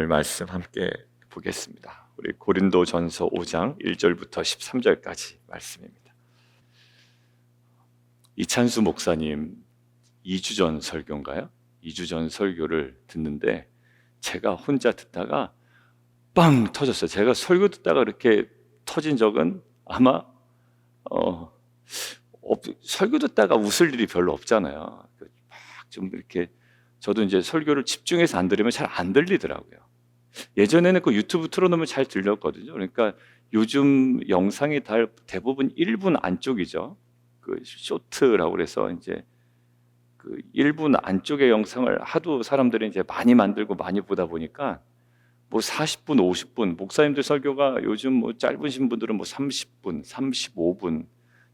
오늘 말씀 함께 보겠습니다. 우리 고린도전서 5장 1절부터 13절까지 말씀입니다. 이찬수 목사님 2주 전 설교인가요? 2주 전 설교를 듣는데 제가 혼자 듣다가 빵 터졌어요. 제가 설교 듣다가 이렇게 터진 적은 아마 설교 듣다가 웃을 일이 별로 없잖아요. 막 좀 이렇게 저도 이제 설교를 집중해서 안 들으면 잘 안 들리더라고요. 예전에는 그 유튜브 틀어놓으면 잘 들렸거든요. 그러니까 요즘 영상이 대부분 1분 안쪽이죠. 그 쇼트라고 그래서 이제 그 1분 안쪽의 영상을 하도 사람들이 이제 많이 만들고 많이 보다 보니까 뭐 40분, 50분, 목사님들 설교가 요즘 뭐 짧으신 분들은 뭐 30분, 35분,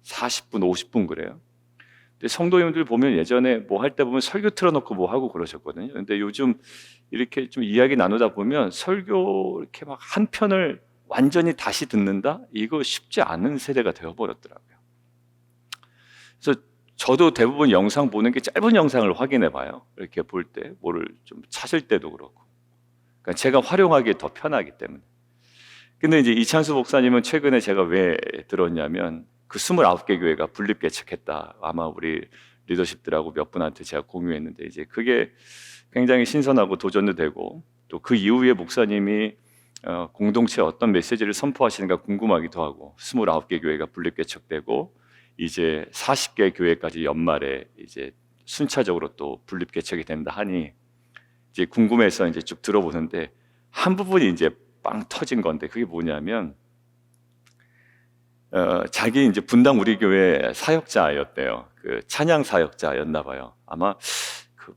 40분, 50분 그래요. 근데 성도님들 보면 예전에 뭐 할 때 보면 설교 틀어놓고 뭐 하고 그러셨거든요. 근데 요즘 이렇게 좀 이야기 나누다 보면 설교 이렇게 막 한 편을 완전히 다시 듣는다? 이거 쉽지 않은 세대가 되어버렸더라고요. 그래서 저도 대부분 영상 보는 게 짧은 영상을 확인해 봐요. 이렇게 볼 때, 뭐를 좀 찾을 때도 그렇고. 그러니까 제가 활용하기에 더 편하기 때문에. 근데 이제 이찬수 목사님은 최근에 제가 왜 들었냐면 그 29개 교회가 분립개척했다. 아마 우리 리더십들하고 몇 분한테 제가 공유했는데 이제 그게 굉장히 신선하고 도전도 되고 또 그 이후에 목사님이 공동체에 어떤 메시지를 선포하시는가 궁금하기도 하고 29개 교회가 분립개척되고 이제 40개 교회까지 연말에 이제 순차적으로 또 분립개척이 된다 하니 이제 궁금해서 이제 쭉 들어보는데 한 부분이 이제 빵 터진 건데 그게 뭐냐면 자기 이제 분당 우리 교회 사역자였대요. 그 찬양 사역자였나 봐요. 아마 그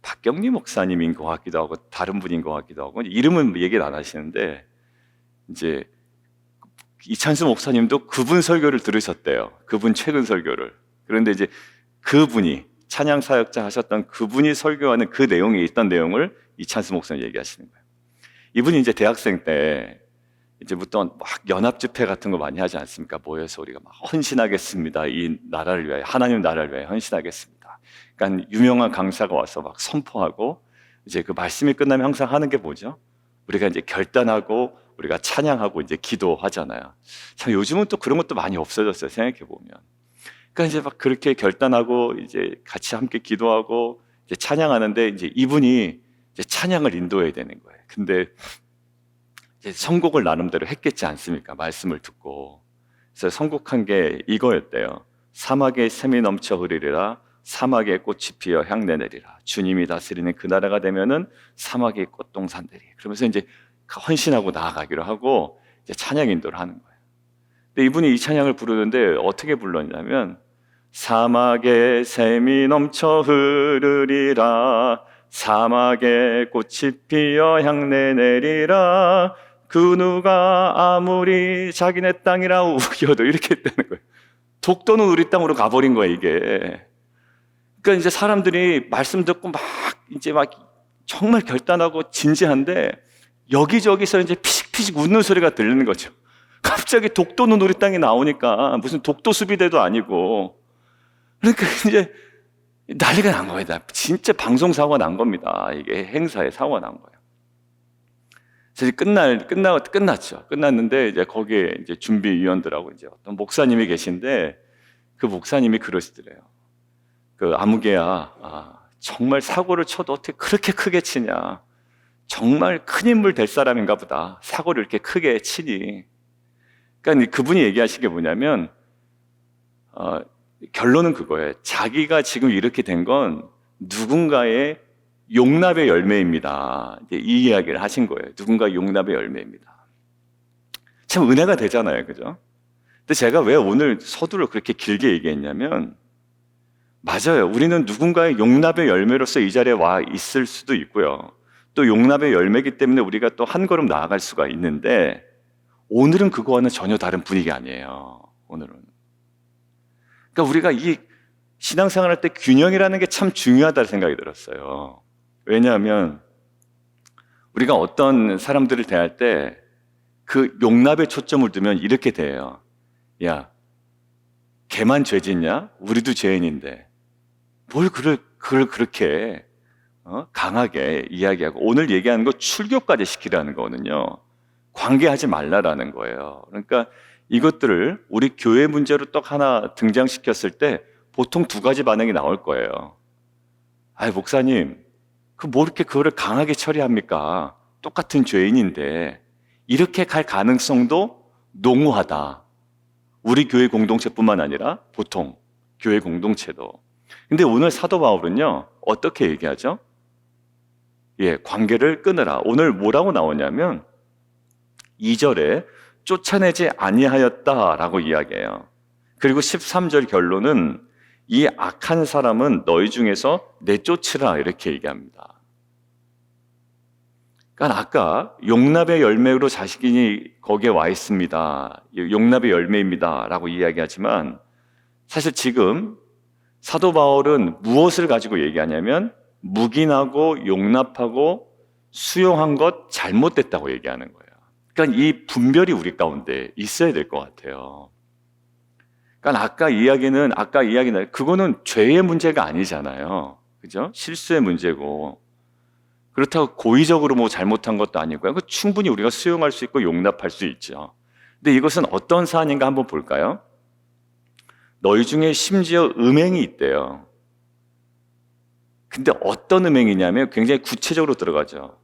박경리 목사님인 것 같기도 하고 다른 분인 것 같기도 하고 이름은 얘기를 안 하시는데 이제 이찬수 목사님도 그분 설교를 들으셨대요. 그분 최근 설교를. 그런데 이제 그분이 찬양 사역자 하셨던 그분이 설교하는 그 내용에 있던 내용을 이찬수 목사님 얘기하시는 거예요. 이분이 이제 대학생 때 이제부터 막 연합 집회 같은 거 많이 하지 않습니까? 모여서 우리가 막 헌신하겠습니다. 이 나라를 위하여, 하나님 나라를 위하여 헌신하겠습니다. 그러니까 유명한 강사가 와서 막 선포하고 이제 그 말씀이 끝나면 항상 하는 게 뭐죠? 우리가 이제 결단하고 우리가 찬양하고 이제 기도하잖아요. 참 요즘은 또 그런 것도 많이 없어졌어요. 생각해 보면. 그러니까 이제 막 그렇게 결단하고 이제 같이 함께 기도하고 이제 찬양하는데 이제 이분이 이제 찬양을 인도해야 되는 거예요. 근데 이제 선곡을 나름대로 했겠지 않습니까? 말씀을 듣고. 그래서 선곡한 게 이거였대요. 사막에 샘이 넘쳐 흐르리라. 사막에 꽃이 피어 향내 내리라. 주님이 다스리는 그 나라가 되면은 사막의 꽃동산 되리. 그러면서 이제 헌신하고 나아가기로 하고 이제 찬양 인도를 하는 거예요. 근데 이분이 이 찬양을 부르는데 어떻게 불렀냐면 사막에 샘이 넘쳐 흐르리라. 사막에 꽃이 피어 향내 내리라. 그 누가 아무리 자기네 땅이라 우겨도 이렇게 했다는 거예요. 독도는 우리 땅으로 가버린 거예요, 이게. 그러니까 이제 사람들이 말씀 듣고 막 이제 막 정말 결단하고 진지한데 여기저기서 이제 피식피식 웃는 소리가 들리는 거죠. 갑자기 독도는 우리 땅이 나오니까 무슨 독도 수비대도 아니고 그러니까 이제 난리가 난 거예요. 진짜 방송 사고가 난 겁니다. 이게 행사에 사고가 난 거예요. 그래서 끝났죠. 끝났는데 이제 거기에 이제 준비위원들하고 이제 어떤 목사님이 계신데 그 목사님이 그러시더래요. 그 아무개야, 정말 사고를 쳐도 어떻게 그렇게 크게 치냐. 정말 큰 인물 될 사람인가 보다. 사고를 이렇게 크게 치니. 그러니까 그분이 얘기하신 게 뭐냐면 결론은 그거예요. 자기가 지금 이렇게 된 건 누군가의 용납의 열매입니다. 이제 이 이야기를 하신 거예요. 누군가 용납의 열매입니다. 참 은혜가 되잖아요, 그죠? 근데 제가 왜 오늘 서두를 그렇게 길게 얘기했냐면 맞아요. 우리는 누군가의 용납의 열매로서 이 자리에 와 있을 수도 있고요. 또 용납의 열매이기 때문에 우리가 또 한 걸음 나아갈 수가 있는데 오늘은 그거와는 전혀 다른 분위기 아니에요. 오늘은. 그러니까 우리가 이 신앙생활할 때 균형이라는 게 참 중요하다는 생각이 들었어요. 왜냐하면 우리가 어떤 사람들을 대할 때 그 용납에 초점을 두면 이렇게 돼요. 야, 걔만 죄 짓냐? 우리도 죄인인데 뭘 그걸 그렇게 해? 강하게 이야기하고 오늘 얘기하는 거 출교까지 시키라는 거거든요. 관계하지 말라라는 거예요. 그러니까 이것들을 우리 교회 문제로 딱 하나 등장시켰을 때 보통 두 가지 반응이 나올 거예요. 아이, 목사님, 뭐 이렇게 그거를 강하게 처리합니까? 똑같은 죄인인데 이렇게 갈 가능성도 농후하다. 우리 교회 공동체뿐만 아니라 보통 교회 공동체도. 근데 오늘 사도 바울은요, 어떻게 얘기하죠? 관계를 끊으라. 오늘 뭐라고 나오냐면 2절에 쫓아내지 아니하였다라고 이야기해요. 그리고 13절 결론은 이 악한 사람은 너희 중에서 내쫓으라 이렇게 얘기합니다. 그러니까 아까 용납의 열매로 자식이 거기에 와 있습니다. 용납의 열매입니다 라고 이야기하지만 사실 지금 사도 바울은 무엇을 가지고 얘기하냐면 묵인하고 용납하고 수용한 것 잘못됐다고 얘기하는 거예요. 그러니까 이 분별이 우리 가운데 있어야 될 것 같아요. 그러니까 아까 이야기는 그거는 죄의 문제가 아니잖아요. 그죠? 실수의 문제고. 그렇다고 고의적으로 뭐 잘못한 것도 아니고요. 그 충분히 우리가 수용할 수 있고 용납할 수 있죠. 근데 이것은 어떤 사안인가 한번 볼까요? 너희 중에 심지어 음행이 있대요. 근데 어떤 음행이냐면 굉장히 구체적으로 들어가죠.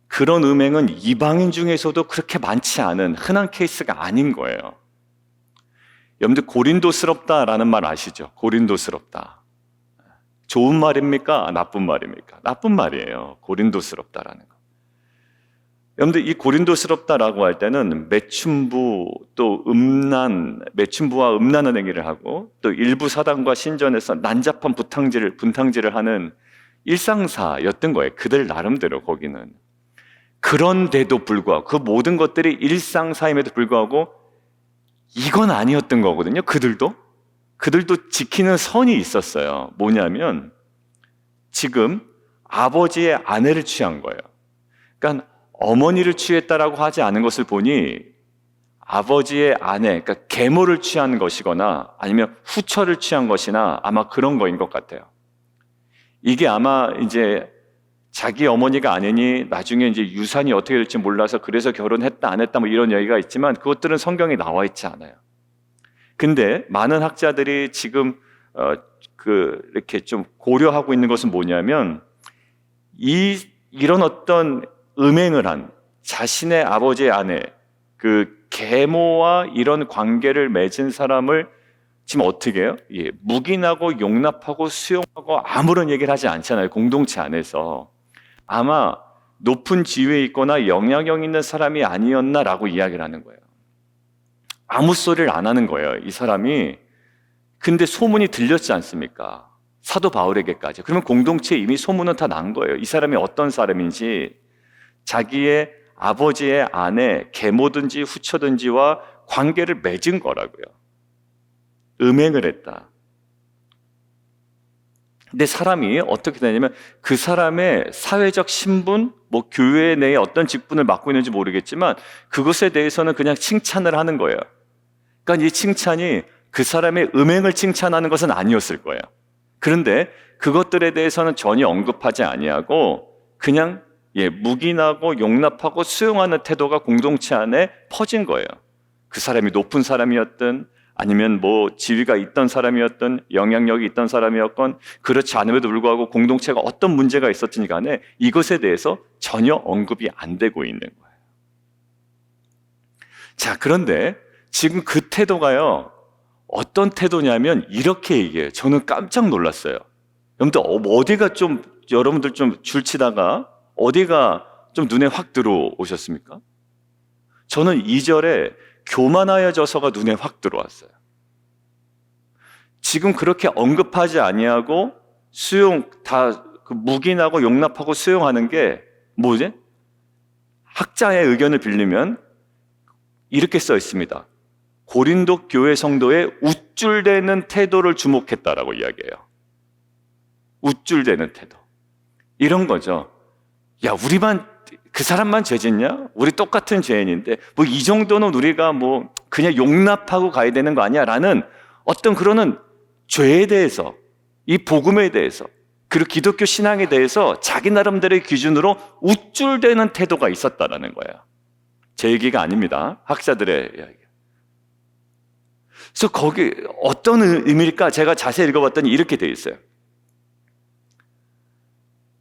그런 음행은 이방인 중에서도 그렇게 많지 않은 흔한 케이스가 아닌 거예요. 여러분들 고린도스럽다라는 말 아시죠? 고린도스럽다. 좋은 말입니까? 나쁜 말입니까? 나쁜 말이에요. 고린도스럽다라는 거. 여러분들 이 고린도스럽다라고 할 때는 매춘부와 음란한 행위를 하고 또 일부 사단과 신전에서 난잡한 분탕질을 하는 일상사였던 거예요. 그들 나름대로 거기는. 그런데도 불구하고 그 모든 것들이 일상사임에도 불구하고 이건 아니었던 거거든요. 그들도 지키는 선이 있었어요. 뭐냐면 지금 아버지의 아내를 취한 거예요. 그러니까 어머니를 취했다라고 하지 않은 것을 보니 아버지의 아내, 그러니까 계모를 취한 것이거나 아니면 후처를 취한 것이나 아마 그런 거인 것 같아요. 이게 아마 이제 자기 어머니가 아니니 나중에 이제 유산이 어떻게 될지 몰라서 그래서 결혼했다 안 했다 뭐 이런 얘기가 있지만 그것들은 성경에 나와 있지 않아요. 근데 많은 학자들이 지금 이렇게 좀 고려하고 있는 것은 뭐냐면 이런 어떤 음행을 한 자신의 아버지의 아내, 그 계모와 이런 관계를 맺은 사람을 지금 어떻게 해요? 묵인하고 용납하고 수용하고 아무런 얘기를 하지 않잖아요. 공동체 안에서. 아마 높은 지위에 있거나 영향력 있는 사람이 아니었나라고 이야기를 하는 거예요. 아무 소리를 안 하는 거예요, 이 사람이. 근데 소문이 들렸지 않습니까? 사도 바울에게까지. 그러면 공동체에 이미 소문은 다 난 거예요. 이 사람이 어떤 사람인지, 자기의 아버지의 아내, 계모든지 후처든지와 관계를 맺은 거라고요. 음행을 했다. 근데 사람이 어떻게 되냐면 그 사람의 사회적 신분, 뭐 교회 내에 어떤 직분을 맡고 있는지 모르겠지만 그것에 대해서는 그냥 칭찬을 하는 거예요. 그러니까 이 칭찬이 그 사람의 음행을 칭찬하는 것은 아니었을 거예요. 그런데 그것들에 대해서는 전혀 언급하지 아니하고 그냥 묵인하고 용납하고 수용하는 태도가 공동체 안에 퍼진 거예요. 그 사람이 높은 사람이었든 아니면 뭐 지위가 있던 사람이었든 영향력이 있던 사람이었건 그렇지 않음에도 불구하고 공동체가 어떤 문제가 있었든지 간에 이것에 대해서 전혀 언급이 안 되고 있는 거예요. 자, 그런데 지금 그 태도가요, 어떤 태도냐면 이렇게 얘기해요. 저는 깜짝 놀랐어요. 여러분들 좀 줄치다가 어디가 좀 눈에 확 들어오셨습니까? 저는 2절에 교만하여져서가 눈에 확 들어왔어요. 지금 그렇게 언급하지 아니하고 묵인하고 용납하고 수용하는 게 뭐지? 학자의 의견을 빌리면 이렇게 써 있습니다. 고린도 교회 성도의 우쭐대는 태도를 주목했다라고 이야기해요. 우쭐대는 태도. 이런 거죠. 야, 그 사람만 죄 짓냐? 우리 똑같은 죄인인데 뭐 이 정도는 우리가 뭐 그냥 용납하고 가야 되는 거 아니야? 라는 어떤 그러는 죄에 대해서, 이 복음에 대해서 그리고 기독교 신앙에 대해서 자기 나름대로의 기준으로 우쭐대는 태도가 있었다라는 거예요. 제 얘기가 아닙니다. 학자들의 이야기. 그래서 거기 어떤 의미일까? 제가 자세히 읽어봤더니 이렇게 돼 있어요.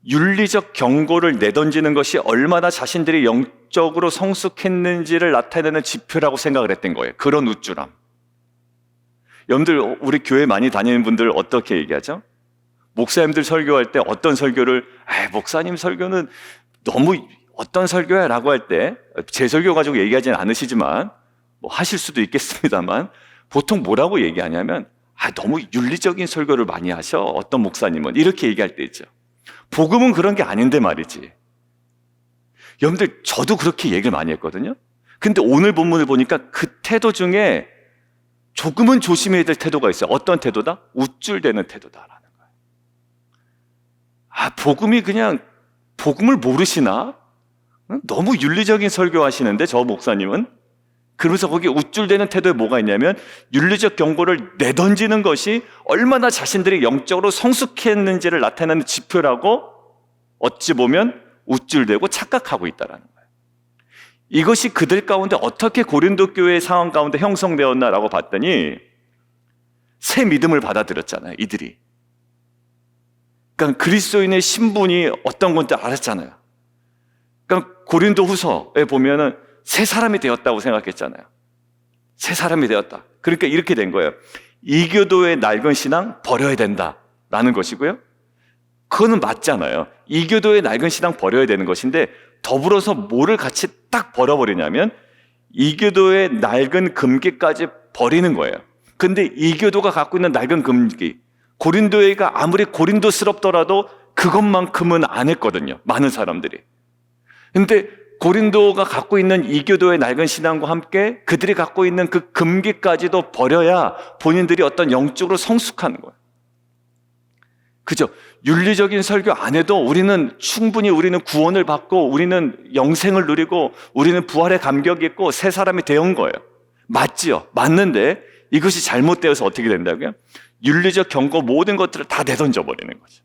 윤리적 경고를 내던지는 것이 얼마나 자신들이 영적으로 성숙했는지를 나타내는 지표라고 생각을 했던 거예요. 그런 우쭐함. 여러분들 우리 교회 많이 다니는 분들 어떻게 얘기하죠? 목사님들 설교할 때 어떤 설교를 목사님 설교는 너무 어떤 설교야? 라고 할 때 제 설교 가지고 얘기하지는 않으시지만 뭐 하실 수도 있겠습니다만 보통 뭐라고 얘기하냐면 너무 윤리적인 설교를 많이 하셔 어떤 목사님은 이렇게 얘기할 때 있죠. 복음은 그런 게 아닌데 말이지. 여러분들 저도 그렇게 얘기를 많이 했거든요. 근데 오늘 본문을 보니까 그 태도 중에 조금은 조심해야 될 태도가 있어요. 어떤 태도다? 우쭐대는 태도다라는 거예요. 복음이 그냥 복음을 모르시나? 너무 윤리적인 설교하시는데 저 목사님은? 그러면서 거기 우쭐대는 태도에 뭐가 있냐면 윤리적 경고를 내던지는 것이 얼마나 자신들이 영적으로 성숙했는지를 나타내는 지표라고 어찌 보면 우쭐대고 착각하고 있다는 거예요. 이것이 그들 가운데 어떻게 고린도 교회의 상황 가운데 형성되었나라고 봤더니 새 믿음을 받아들였잖아요. 이들이. 그러니까 그리스도인의 신분이 어떤 건지 알았잖아요. 그러니까 고린도 후서에 보면은 새 사람이 되었다고 생각했잖아요. 새 사람이 되었다. 그러니까 이렇게 된 거예요. 이교도의 낡은 신앙 버려야 된다라는 것이고요. 그거는 맞잖아요. 이교도의 낡은 신앙 버려야 되는 것인데 더불어서 뭐를 같이 딱 버려버리냐면 이교도의 낡은 금기까지 버리는 거예요. 근데 이교도가 갖고 있는 낡은 금기, 고린도회가 아무리 고린도스럽더라도 그것만큼은 안 했거든요. 많은 사람들이. 근데 고린도가 갖고 있는 이교도의 낡은 신앙과 함께 그들이 갖고 있는 그 금기까지도 버려야 본인들이 어떤 영적으로 성숙하는 거예요. 그죠? 윤리적인 설교 안 해도 우리는 충분히 우리는 구원을 받고 우리는 영생을 누리고 우리는 부활의 감격이 있고 새 사람이 되온 거예요. 맞지요? 맞는데 이것이 잘못되어서 어떻게 된다고요? 윤리적 경고 모든 것들을 다 내던져 버리는 거죠.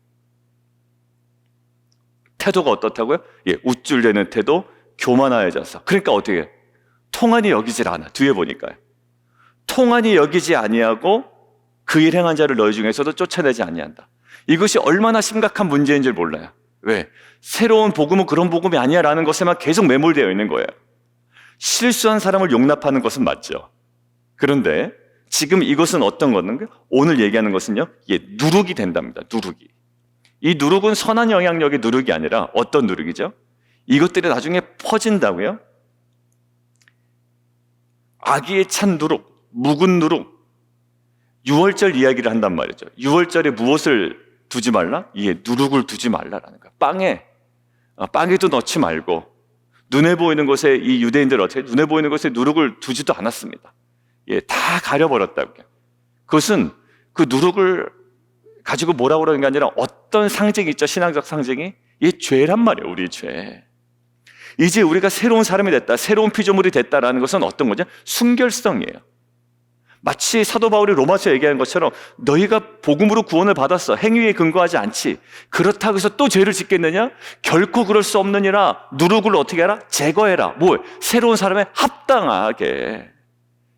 태도가 어떻다고요? 우쭐대는 태도, 교만하여져서. 그러니까 어떻게 해요? 통한이 여기질 않아. 뒤에 보니까요. 통한이 여기지 아니하고 그 일 행한 자를 너희 중에서도 쫓아내지 아니한다. 이것이 얼마나 심각한 문제인 줄 몰라요. 왜? 새로운 복음은 그런 복음이 아니야 라는 것에만 계속 매몰되어 있는 거예요. 실수한 사람을 용납하는 것은 맞죠. 그런데 지금 이것은 어떤 거는 오늘 얘기하는 것은요, 누룩이 된답니다. 누룩이. 이 누룩은 선한 영향력의 누룩이 아니라 어떤 누룩이죠? 이것들이 나중에 퍼진다고요? 악의에 찬 누룩, 묵은 누룩. 유월절 이야기를 한단 말이죠. 유월절에 무엇을 두지 말라? 누룩을 두지 말라라는 거야. 빵에도 넣지 말고 눈에 보이는 곳에 이 유대인들 어떻게 눈에 보이는 곳에 누룩을 두지도 않았습니다. 다 가려버렸다고요. 그것은 그 누룩을 가지고 뭐라고 그러는 게 아니라 어떤 상징이 있죠? 신앙적 상징이? 죄란 말이에요. 우리 죄. 이제 우리가 새로운 사람이 됐다, 새로운 피조물이 됐다라는 것은 어떤 거죠? 순결성이에요. 마치 사도 바울이 로마서 얘기한 것처럼 너희가 복음으로 구원을 받았어. 행위에 근거하지 않지. 그렇다고 해서 또 죄를 짓겠느냐? 결코 그럴 수 없느니라. 누룩을 어떻게 하라? 제거해라. 뭘? 새로운 사람에 합당하게.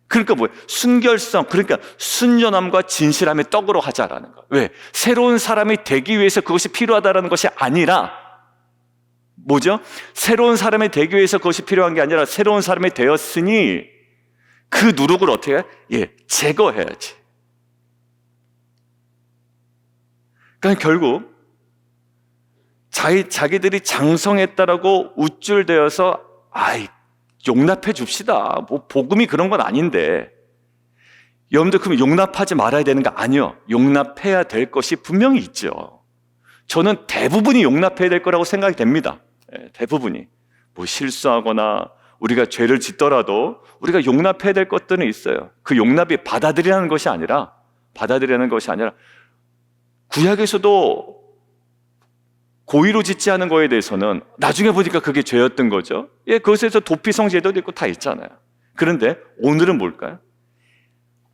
그러니까 뭐예요? 순결성, 그러니까 순전함과 진실함의 떡으로 하자라는 거. 왜? 새로운 사람이 되기 위해서 그것이 필요하다라는 것이 아니라 뭐죠? 새로운 사람이 되기 위해서 그것이 필요한 게 아니라 새로운 사람이 되었으니 그 누룩을 어떻게 해? 제거해야지. 그러니까 결국 자기들이 장성했다라고 우쭐대어서 용납해 줍시다. 뭐 복음이 그런 건 아닌데. 여러분들 그럼 용납하지 말아야 되는 거 아니요. 용납해야 될 것이 분명히 있죠. 저는 대부분이 용납해야 될 거라고 생각이 됩니다. 대부분이. 뭐 실수하거나 우리가 죄를 짓더라도 우리가 용납해야 될 것들은 있어요. 그 용납이 받아들이라는 것이 아니라 구약에서도 고의로 짓지 않은 거에 대해서는 나중에 보니까 그게 죄였던 거죠. 그것에서 도피성 제도도 있고 다 있잖아요. 그런데 오늘은 뭘까요?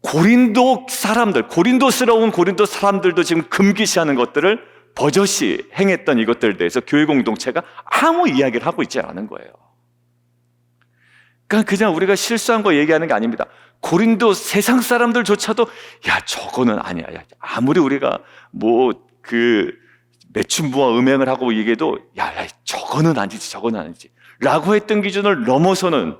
고린도스러운 고린도 사람들도 지금 금기시하는 것들을 버젓이 행했던 이것들에 대해서 교회 공동체가 아무 이야기를 하고 있지 않은 거예요. 그러니까 그냥 우리가 실수한 거 얘기하는 게 아닙니다. 고린도 세상 사람들조차도 야 저거는 아니야. 야, 아무리 우리가 매춘부와 음행을 하고 얘기해도 야 저거는 아니지 저거는 아니지 라고 했던 기준을 넘어서는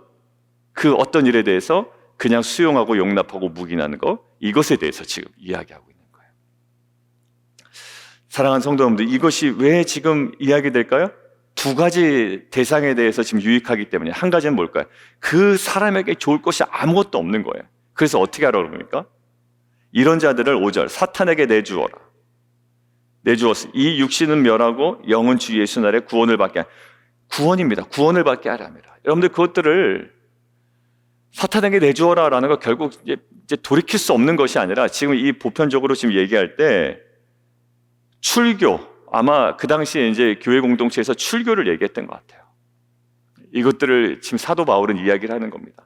그 어떤 일에 대해서 그냥 수용하고 용납하고 묵인하는 거, 이것에 대해서 지금 이야기하고 있는 거예요. 사랑하는 성도 여러분들, 이것이 왜 지금 이야기될까요? 두 가지 대상에 대해서 지금 유익하기 때문에. 한 가지는 뭘까요? 그 사람에게 좋을 것이 아무것도 없는 거예요. 그래서 어떻게 하라고 그럽니까? 이런 자들을 5절 사탄에게 내주어라. 내주었으니 이 육신은 멸하고 영은 주 예수 날에 구원을 받게 하라. 구원입니다. 구원을 받게 하랍니다. 여러분들 그것들을 사탄에게 내주어라라는 거 결국 이제 돌이킬 수 없는 것이 아니라 지금 이 보편적으로 지금 얘기할 때 출교, 아마 그 당시에 이제 교회 공동체에서 출교를 얘기했던 것 같아요. 이것들을 지금 사도 바울은 이야기를 하는 겁니다.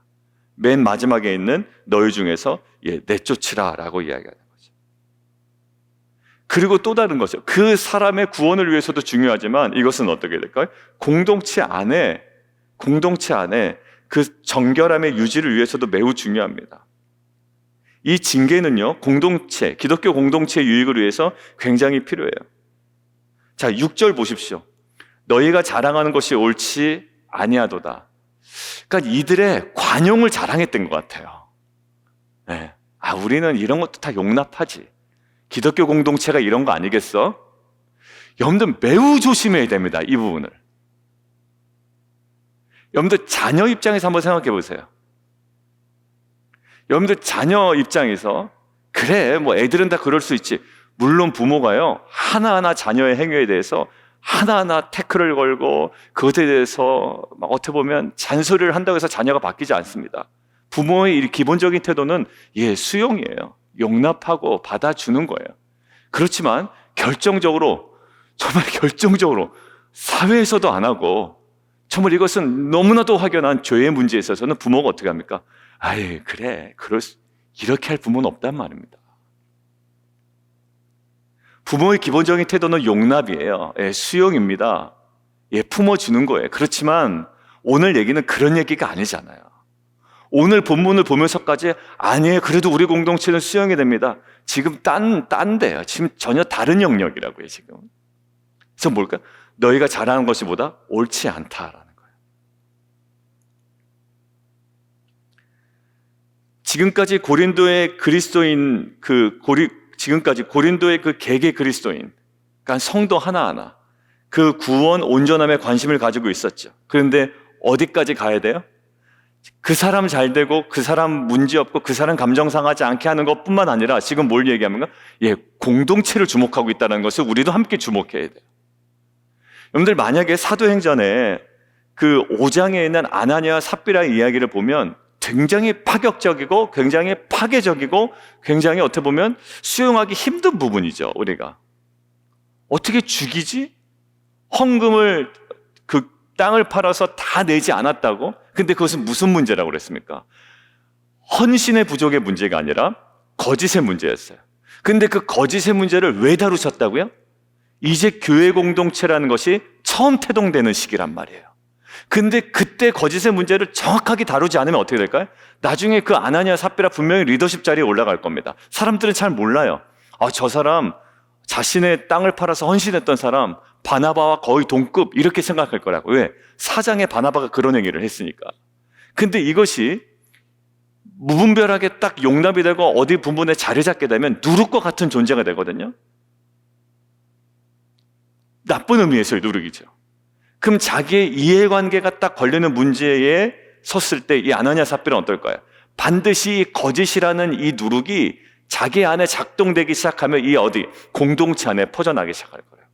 맨 마지막에 있는 너희 중에서 내쫓으라라고 이야기하는 거죠. 그리고 또 다른 거죠. 그 사람의 구원을 위해서도 중요하지만 이것은 어떻게 될까요? 공동체 안에 그 정결함의 유지를 위해서도 매우 중요합니다. 이 징계는요, 기독교 공동체의 유익을 위해서 굉장히 필요해요. 자, 6절 보십시오. 너희가 자랑하는 것이 옳지 아니하도다. 그러니까 이들의 관용을 자랑했던 것 같아요. 네. 우리는 이런 것도 다 용납하지. 기독교 공동체가 이런 거 아니겠어? 여러분들 매우 조심해야 됩니다. 이 부분을. 여러분들 자녀 입장에서 한번 생각해 보세요. 여러분들 자녀 입장에서 그래 애들은 다 그럴 수 있지. 물론 부모가요 하나하나 자녀의 행위에 대해서 하나하나 태클을 걸고 그것에 대해서 막 어떻게 보면 잔소리를 한다고 해서 자녀가 바뀌지 않습니다. 부모의 이 기본적인 태도는 수용이에요. 용납하고 받아주는 거예요. 그렇지만 정말 결정적으로 사회에서도 안 하고 정말 이것은 너무나도 확연한 죄의 문제에 있어서는 부모가 어떻게 합니까? 그래 이렇게 할 부모는 없단 말입니다. 부모의 기본적인 태도는 용납이에요. 수용입니다. 품어주는 거예요. 그렇지만 오늘 얘기는 그런 얘기가 아니잖아요. 오늘 본문을 보면서까지 아니에요. 그래도 우리 공동체는 수용이 됩니다. 지금 딴데요. 지금 전혀 다른 영역이라고요. 지금. 그래서 뭘까? 너희가 잘하는 것이 보다 옳지 않다라는 거예요. 지금까지 고린도의 개개 그리스도인, 그러니까 성도 하나하나 그 구원 온전함에 관심을 가지고 있었죠. 그런데 어디까지 가야 돼요? 그 사람 잘 되고 그 사람 문제 없고 그 사람 감정 상하지 않게 하는 것뿐만 아니라 지금 뭘 얘기하는가? 공동체를 주목하고 있다는 것을 우리도 함께 주목해야 돼요. 여러분들 만약에 사도행전에 그 5장에 있는 아나니아와 삽비라의 이야기를 보면 굉장히 파격적이고 굉장히 파괴적이고 굉장히 어떻게 보면 수용하기 힘든 부분이죠. 우리가 어떻게 죽이지? 헌금을 그 땅을 팔아서 다 내지 않았다고? 근데 그것은 무슨 문제라고 그랬습니까? 헌신의 부족의 문제가 아니라 거짓의 문제였어요. 근데 그 거짓의 문제를 왜 다루셨다고요? 이제 교회 공동체라는 것이 처음 태동되는 시기란 말이에요. 근데 그때 거짓의 문제를 정확하게 다루지 않으면 어떻게 될까요? 나중에 그 아나니아 삽비라 분명히 리더십 자리에 올라갈 겁니다. 사람들은 잘 몰라요. 저 사람 자신의 땅을 팔아서 헌신했던 사람 바나바와 거의 동급 이렇게 생각할 거라고. 왜? 사장의 바나바가 그런 얘기를 했으니까. 근데 이것이 무분별하게 딱 용납이 되고 어디 부분에 자리 잡게 되면 누룩과 같은 존재가 되거든요. 나쁜 의미에서의 누룩이죠. 그럼 자기의 이해관계가 딱 걸리는 문제에 섰을 때 이 아나니아 삽비라는 어떨까요? 반드시 거짓이라는 이 누룩이 자기 안에 작동되기 시작하면 이 공동체 안에 퍼져나기 시작할 거예요.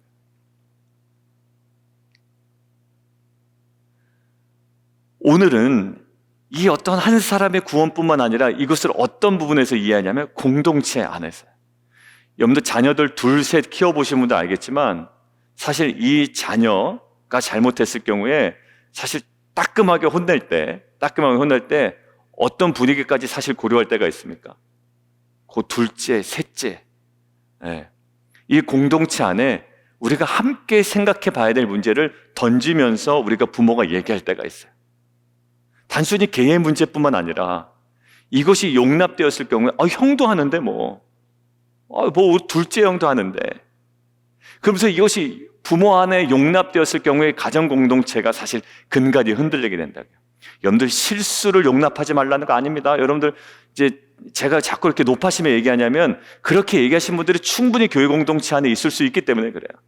오늘은 이 어떤 한 사람의 구원뿐만 아니라 이것을 어떤 부분에서 이해하냐면 공동체 안에서. 여러분들 자녀들 둘, 셋 키워보신 분들 알겠지만 사실 이 자녀가 잘못했을 경우에 사실 따끔하게 혼낼 때 어떤 분위기까지 사실 고려할 때가 있습니까? 그 둘째, 셋째. 이 공동체 안에 우리가 함께 생각해 봐야 될 문제를 던지면서 우리가 부모가 얘기할 때가 있어요. 단순히 개의 문제뿐만 아니라 이것이 용납되었을 경우에 형도 하는데 뭐 둘째 형도 하는데, 그러면서 이것이 부모 안에 용납되었을 경우에 가정 공동체가 사실 근간이 흔들리게 된다고요. 여러분들 실수를 용납하지 말라는 거 아닙니다. 여러분들 이제 제가 자꾸 이렇게 높아심에 얘기하냐면 그렇게 얘기하신 분들이 충분히 교회 공동체 안에 있을 수 있기 때문에 그래요.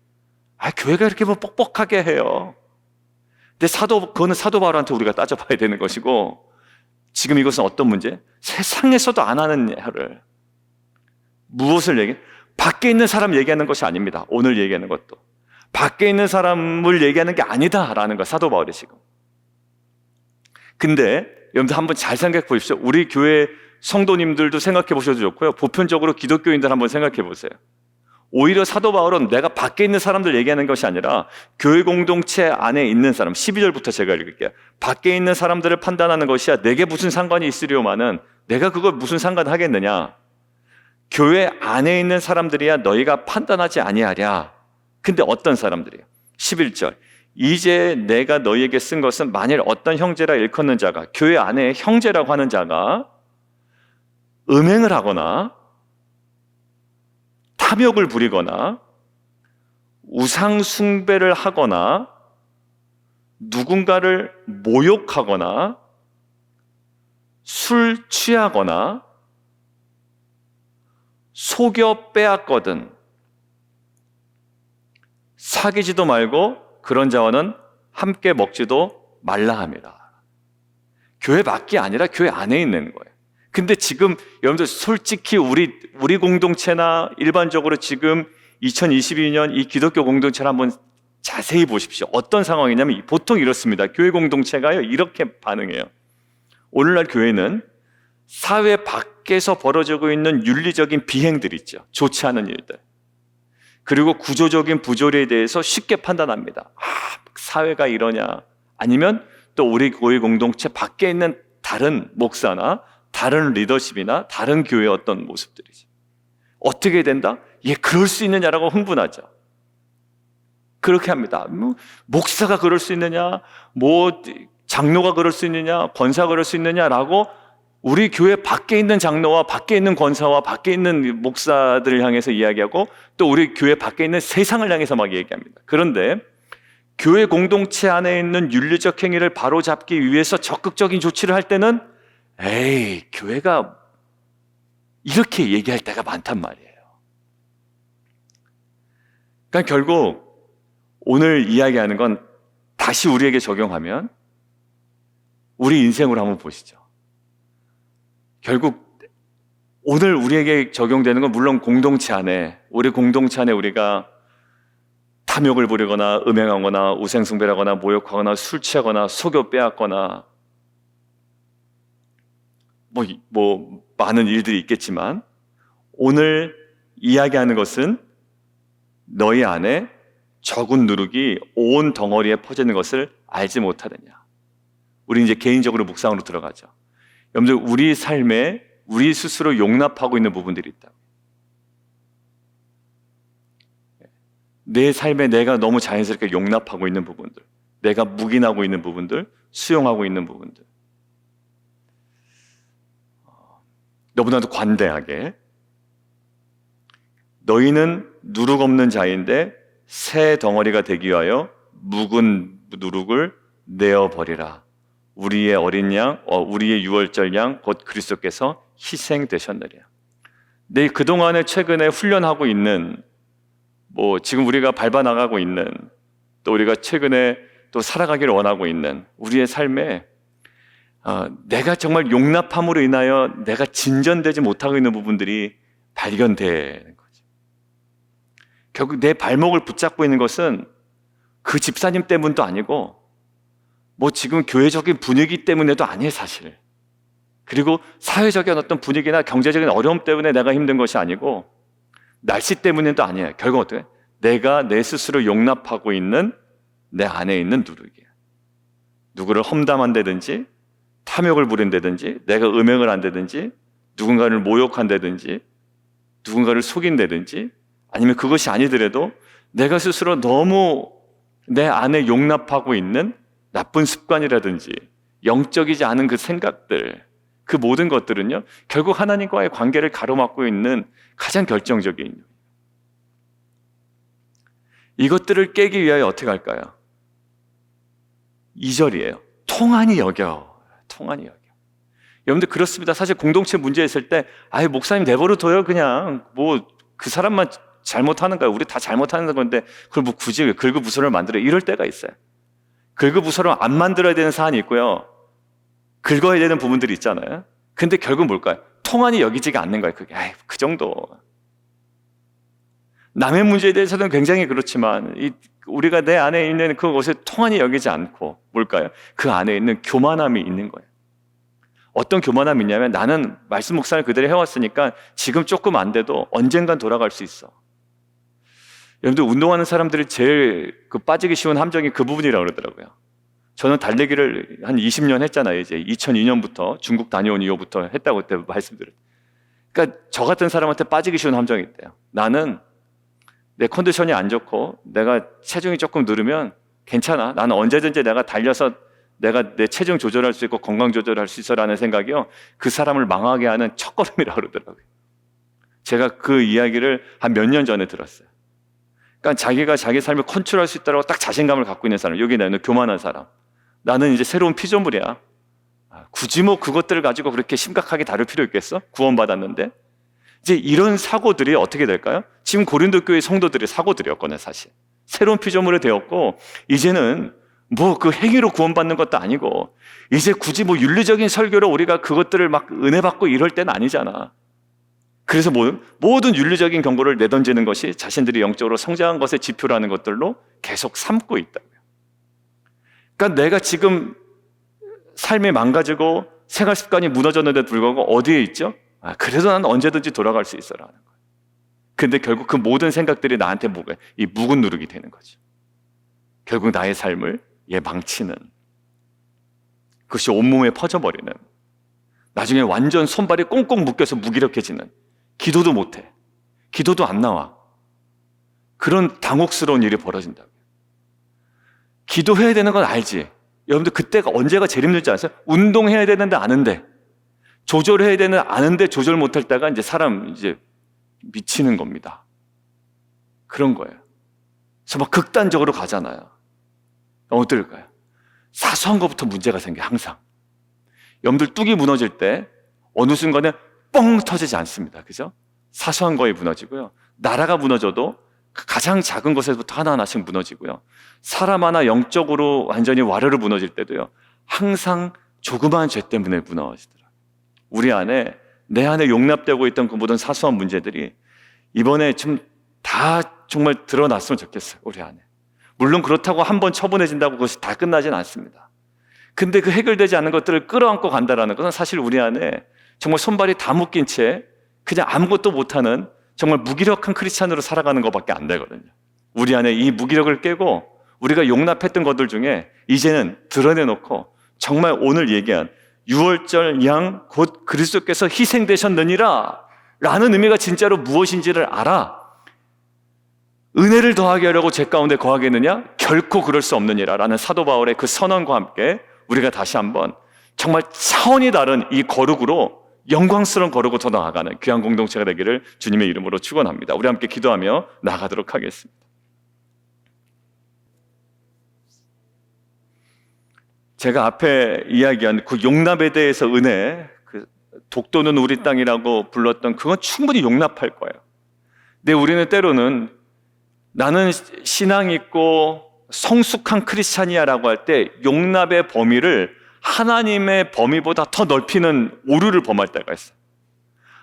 교회가 이렇게 뭐 뻑뻑하게 해요. 근데 그거는 사도 바울한테 우리가 따져봐야 되는 것이고, 지금 이것은 어떤 문제? 세상에서도 안 하는 일을 무엇을 얘기해? 밖에 있는 사람 얘기하는 것이 아닙니다. 오늘 얘기하는 것도 밖에 있는 사람을 얘기하는 게 아니다라는 거 사도 바울이 지금. 근데 여러분들 한번 잘 생각해 보십시오. 우리 교회 성도님들도 생각해 보셔도 좋고요, 보편적으로 기독교인들 한번 생각해 보세요. 오히려 사도 바울은 내가 밖에 있는 사람들 얘기하는 것이 아니라 교회 공동체 안에 있는 사람, 12절부터 제가 읽을게요. 밖에 있는 사람들을 판단하는 것이야 내게 무슨 상관이 있으려마는 내가 그걸 무슨 상관 하겠느냐. 교회 안에 있는 사람들이야 너희가 판단하지 아니하랴. 근데 어떤 사람들이에요? 11절. 이제 내가 너희에게 쓴 것은 만일 어떤 형제라 일컫는 자가, 교회 안에 형제라고 하는 자가 음행을 하거나 탐욕을 부리거나 우상 숭배를 하거나 누군가를 모욕하거나 술 취하거나 속여 빼앗거든 사귀지도 말고 그런 자와는 함께 먹지도 말라 합니다. 교회 밖이 아니라 교회 안에 있는 거예요. 근데 지금 여러분들 솔직히 우리 공동체나 일반적으로 지금 2022년 이 기독교 공동체를 한번 자세히 보십시오. 어떤 상황이냐면 보통 이렇습니다. 교회 공동체가요 이렇게 반응해요. 오늘날 교회는 사회 밖에서 벌어지고 있는 윤리적인 비행들 있죠. 좋지 않은 일들. 그리고 구조적인 부조리에 대해서 쉽게 판단합니다. 사회가 이러냐. 아니면 또 우리 교회 공동체 밖에 있는 다른 목사나 다른 리더십이나 다른 교회의 어떤 모습들이지. 어떻게 된다? 그럴 수 있느냐라고 흥분하죠. 그렇게 합니다. 목사가 그럴 수 있느냐, 장로가 그럴 수 있느냐, 권사가 그럴 수 있느냐라고 우리 교회 밖에 있는 장로와 밖에 있는 권사와 밖에 있는 목사들을 향해서 이야기하고 또 우리 교회 밖에 있는 세상을 향해서 막 얘기합니다. 그런데 교회 공동체 안에 있는 윤리적 행위를 바로잡기 위해서 적극적인 조치를 할 때는 교회가 이렇게 얘기할 때가 많단 말이에요. 그러니까 결국 오늘 이야기하는 건 다시 우리에게 적용하면 우리 인생으로 한번 보시죠. 결국 오늘 우리에게 적용되는 건 물론 공동체 안에, 우리 공동체 안에 우리가 탐욕을 부리거나 음행하거나 우상숭배하거나 모욕하거나 술 취하거나 속여 빼앗거나 많은 일들이 있겠지만 오늘 이야기하는 것은 너희 안에 적은 누룩이 온 덩어리에 퍼지는 것을 알지 못하느냐. 우리 이제 개인적으로 묵상으로 들어가죠. 여러분들 우리 삶에 우리 스스로 용납하고 있는 부분들이 있다. 내 삶에 내가 너무 자연스럽게 용납하고 있는 부분들, 내가 묵인하고 있는 부분들, 수용하고 있는 부분들, 너무나도 관대하게 너희는 누룩 없는 자인데 새 덩어리가 되기 위하여 묵은 누룩을 내어버리라. 우리의 어린 양, 우리의 유월절 양 곧 그리스도께서 희생되셨느니라. 내 그동안에 최근에 훈련하고 있는 지금 우리가 밟아나가고 있는 또 우리가 최근에 또 살아가기를 원하고 있는 우리의 삶에 내가 정말 용납함으로 인하여 내가 진전되지 못하고 있는 부분들이 발견되는 거죠. 결국 내 발목을 붙잡고 있는 것은 그 집사님 때문도 아니고 지금 교회적인 분위기 때문에도 아니에요, 사실. 그리고 사회적인 어떤 분위기나 경제적인 어려움 때문에 내가 힘든 것이 아니고 날씨 때문에도 아니에요. 결국 어떻게? 내가 내 스스로 용납하고 있는 내 안에 있는 누룩이에요. 누구를 험담한다든지 탐욕을 부린다든지 내가 음행을 한다든지 누군가를 모욕한다든지 누군가를 속인다든지 아니면 그것이 아니더라도 내가 스스로 너무 내 안에 용납하고 있는 나쁜 습관이라든지 영적이지 않은 그 생각들, 그 모든 것들은요, 결국 하나님과의 관계를 가로막고 있는 가장 결정적인 이것들을 깨기 위하여 어떻게 할까요? 2절이에요. 통한이 여겨. 통한이 여겨. 여러분들 그렇습니다. 사실 공동체 문제 있을 때 아예 목사님 내버려 둬요. 그냥 뭐 그 사람만 잘못하는 거야. 우리 다 잘못하는 건데 그걸 뭐 굳이 왜 긁어부스럼을 만들어? 이럴 때가 있어요. 긁어부스럼 안 만들어야 되는 사안이 있고요. 긁어야 되는 부분들이 있잖아요. 근데 결국 뭘까요? 통한이 여기지가 않는 거예요. 그게 그 정도. 남의 문제에 대해서는 굉장히 그렇지만 우리가 내 안에 있는 그것에 통한이 여기지 않고 뭘까요? 그 안에 있는 교만함이 있는 거예요. 어떤 교만함이 있냐면 나는 말씀 묵상을 그대로 해왔으니까 지금 조금 안 돼도 언젠간 돌아갈 수 있어. 여러분들 운동하는 사람들이 제일 빠지기 쉬운 함정이 그 부분이라고 그러더라고요. 저는 달리기를 한 20년 했잖아요. 이제 2002년부터 중국 다녀온 이후부터 했다고 그때 말씀드렸어요. 그러니까 저 같은 사람한테 빠지기 쉬운 함정이 있대요. 나는 내 컨디션이 안 좋고 내가 체중이 조금 늘으면 괜찮아. 나는 언제든지 내가 달려서 내가 내 체중 조절할 수 있고 건강 조절할 수 있어라는 생각이요. 그 사람을 망하게 하는 첫걸음이라고 그러더라고요. 제가 그 이야기를 한 몇 년 전에 들었어요. 그러니까 자기가 자기 삶을 컨트롤할 수 있다고 딱 자신감을 갖고 있는 사람, 여기 나는 교만한 사람. 나는 이제 새로운 피조물이야. 굳이 뭐 그것들을 가지고 그렇게 심각하게 다룰 필요 있겠어? 구원받았는데. 이제 이런 사고들이 어떻게 될까요? 지금 고린도 교회 성도들의 사고들이었거든요, 사실. 새로운 피조물이 되었고, 이제는 뭐 그 행위로 구원받는 것도 아니고, 이제 굳이 뭐 윤리적인 설교로 우리가 그것들을 막 은혜 받고 이럴 때는 아니잖아. 그래서 모든 윤리적인 경고를 내던지는 것이 자신들이 영적으로 성장한 것의 지표라는 것들로 계속 삼고 있다고요. 그러니까 내가 지금 삶이 망가지고 생활 습관이 무너졌는데도 불구하고 어디에 있죠? 그래도 난 언제든지 돌아갈 수 있어라는 거예요. 근데 결국 그 모든 생각들이 나한테 이 묵은 누룩이 되는 거죠. 결국 나의 삶을 망치는, 그것이 온몸에 퍼져버리는, 나중에 완전 손발이 꽁꽁 묶여서 무기력해지는, 기도도 못해, 기도도 안 나와, 그런 당혹스러운 일이 벌어진다고요. 기도해야 되는 건 알지. 여러분들 그때가 언제가 제일 힘들지 않으세요? 운동해야 되는데 아는데, 조절해야 되는 아는데 조절 못할 때가 이제 사람 이제 미치는 겁니다. 그런 거예요. 그래서 막 극단적으로 가잖아요. 어떨까요? 사소한 것부터 문제가 생겨, 항상. 여러분들 뚝이 무너질 때 어느 순간에 뻥 터지지 않습니다. 그죠? 사소한 거에 무너지고요. 나라가 무너져도 가장 작은 것에서부터 하나하나씩 무너지고요. 사람 하나 영적으로 완전히 와르르 무너질 때도요. 항상 조그마한 죄 때문에 무너지더라고요. 우리 안에, 내 안에 용납되고 있던 그 모든 사소한 문제들이 이번에 좀 다 정말 드러났으면 좋겠어요. 우리 안에. 물론 그렇다고 한번 처분해진다고 그것이 다 끝나진 않습니다. 근데 그 해결되지 않는 것들을 끌어안고 간다라는 것은 사실 우리 안에 정말 손발이 다 묶인 채 그냥 아무것도 못하는 정말 무기력한 크리스찬으로 살아가는 것밖에 안 되거든요. 우리 안에 이 무기력을 깨고 우리가 용납했던 것들 중에 이제는 드러내놓고 정말 오늘 얘기한 6월절 양 곧 그리스도께서 희생되셨느니라 라는 의미가 진짜로 무엇인지를 알아. 은혜를 더하게 하려고 죄 가운데 거하겠느냐? 결코 그럴 수 없느니라 라는 사도 바울의 그 선언과 함께 우리가 다시 한번 정말 차원이 다른 이 거룩으로, 영광스러운 거룩으로 더 나아가는 귀한 공동체가 되기를 주님의 이름으로 축원합니다. 우리 함께 기도하며 나아가도록 하겠습니다. 제가 앞에 이야기한 그 용납에 대해서 은혜, 그 독도는 우리 땅이라고 불렀던 그건 충분히 용납할 거예요. 근데 우리는 때로는 나는 신앙 있고 성숙한 크리스찬이야라고 할 때 용납의 범위를 하나님의 범위보다 더 넓히는 오류를 범할 때가 있어요.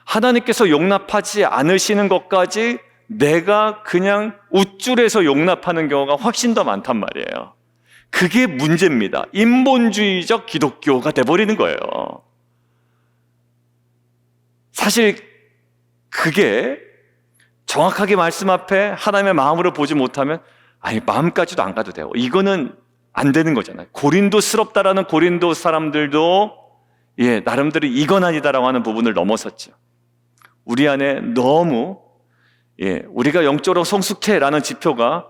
하나님께서 용납하지 않으시는 것까지 내가 그냥 우쭐해서 용납하는 경우가 훨씬 더 많단 말이에요. 그게 문제입니다. 인본주의적 기독교가 돼버리는 거예요. 사실 그게 정확하게 말씀 앞에 하나님의 마음으로 보지 못하면 마음까지도 안 가도 돼요. 이거는 안 되는 거잖아요. 고린도스럽다라는 고린도 사람들도 나름대로 이건 아니다라고 하는 부분을 넘어섰죠. 우리 안에 너무 우리가 영적으로 성숙해라는 지표가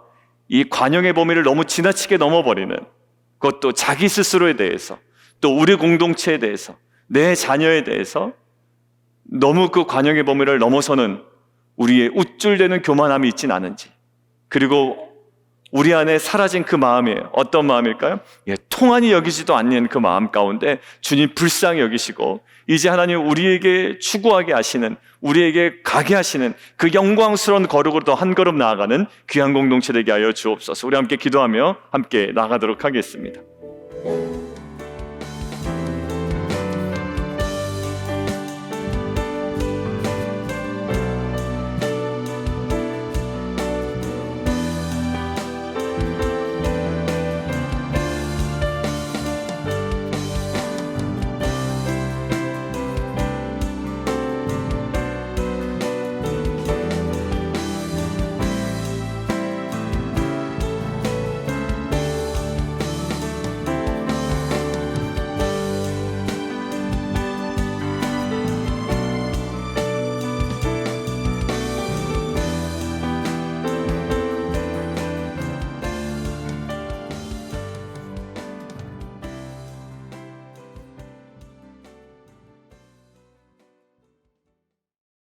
이 관용의 범위를 너무 지나치게 넘어버리는, 그것도 자기 스스로에 대해서, 또 우리 공동체에 대해서, 내 자녀에 대해서 너무 그 관용의 범위를 넘어서는 우리의 우쭐대는 교만함이 있진 않은지, 그리고 우리 안에 사라진 그 마음이 어떤 마음일까요? 통한이 여기지도 않는 그 마음 가운데 주님 불쌍히 여기시고 이제 하나님 우리에게 추구하게 하시는, 우리에게 가게 하시는 그 영광스러운 거룩으로 더 한 걸음 나아가는 귀한 공동체 되게 하여 주옵소서. 우리 함께 기도하며 함께 나가도록 하겠습니다.